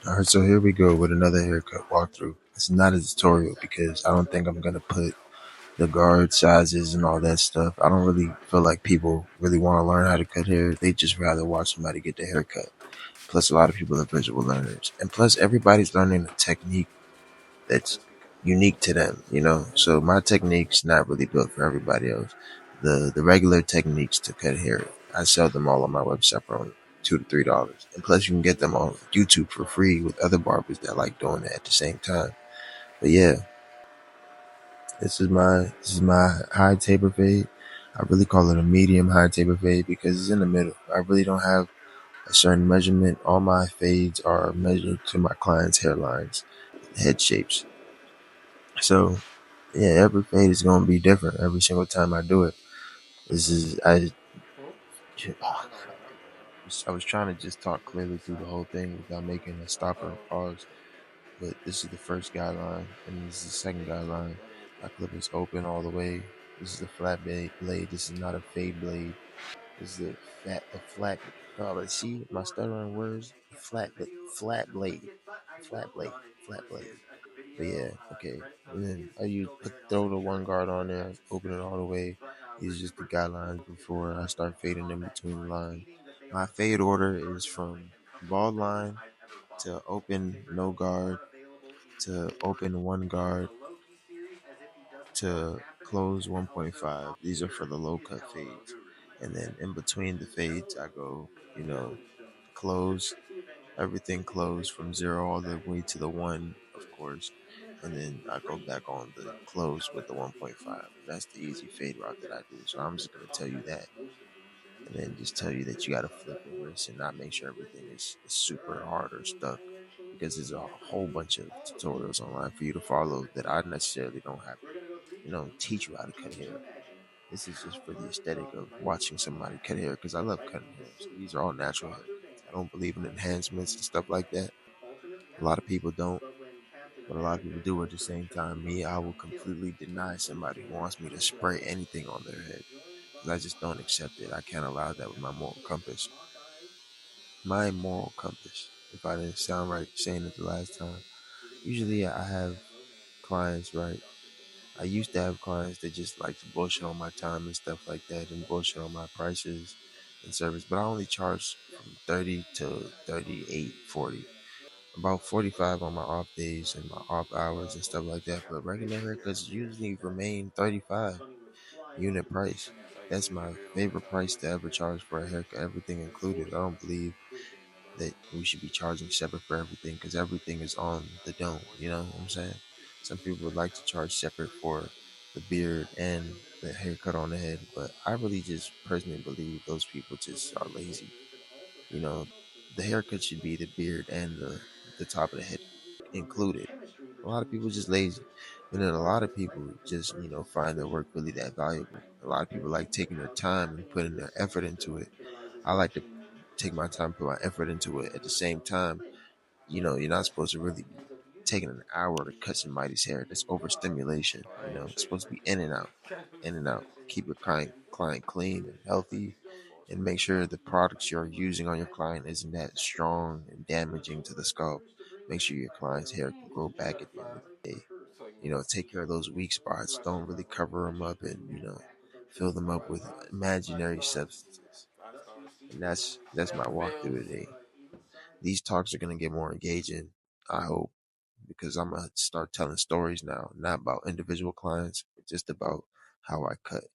Alright, so here we go with another haircut walkthrough. It's not a tutorial because I don't think I'm gonna put the guard sizes and all that stuff. I don't really feel like people really want to learn how to cut hair. They just rather watch somebody get their hair cut. Plus, a lot of people are visual learners, and plus, everybody's learning a technique that's unique to them. So my technique's not really built for everybody else. The regular techniques to cut hair, I sell them all on my website for only $2 to $3, and plus you can get them on YouTube for free with other barbers that like doing it at the same time. But yeah, this is my high taper fade. I really call it a medium high taper fade because it's in the middle. I really don't have a certain measurement. All my fades are measured to my clients' hairlines, head shapes. So yeah, every fade is gonna be different every single time I do it. This is I was trying to just talk clearly through the whole thing without making a stop or a pause. But this is the first guideline, and this is the second guideline. My clip is open all the way. This is a flat blade. This is not a fade blade. This is a flat. Oh, let's see my stuttering words. Flat blade, flat blade, flat blade. But yeah, okay. And then throw the one guard on there, open it all the way. These are just the guidelines before I start fading in between the line. My fade order is from bald line to open no guard to open one guard to close 1.5. These are for the low cut fades. And then in between the fades, I go, close, everything close from zero all the way to the one, of course. And then I go back on the close with the 1.5. That's the easy fade route that I do. So I'm just going to tell you that. And then just tell you that you got to flip your wrist and not make sure everything is super hard or stuck. Because there's a whole bunch of tutorials online for you to follow that I necessarily don't have teach you how to cut hair. This is just for the aesthetic of watching somebody cut hair because I love cutting hair. So these are all natural haircuts. I don't believe in enhancements and stuff like that. A lot of people don't, but a lot of people do at the same time. Me, I will completely deny somebody who wants me to spray anything on their head because I just don't accept it. I can't allow that with my moral compass. My moral compass, if I didn't sound right saying it the last time. Usually I have clients, right? I used to have clients that just like to bullshit on my time and stuff like that and bullshit on my prices and service, but I only charge from 30 to 38, 40. About 45 on my off days and my off hours and stuff like that. But regular haircuts usually remain 35 unit price. That's my favorite price to ever charge for a haircut, everything included. I don't believe that we should be charging separate for everything because everything is on the dome. You know what I'm saying? Some people would like to charge separate for the beard and the haircut on the head, but I really just personally believe those people just are lazy. You know, the haircut should be the beard and the top of the head included. A lot of people just lazy. And then a lot of people just, find their work really that valuable. A lot of people like taking their time and putting their effort into it. I like to take my time, put my effort into it. At the same time, you're not supposed to really be taking an hour to cut somebody's hair. That's overstimulation. It's supposed to be in and out, in and out. Keep your client clean and healthy, and make sure the products you're using on your client isn't that strong and damaging to the scalp. Make sure your client's hair can grow back at the end of the day. Take care of those weak spots. Don't really cover them up and fill them up with imaginary substances. And that's my walkthrough today. These talks are gonna get more engaging, I hope, because I'm gonna start telling stories now, not about individual clients, but just about how I cut.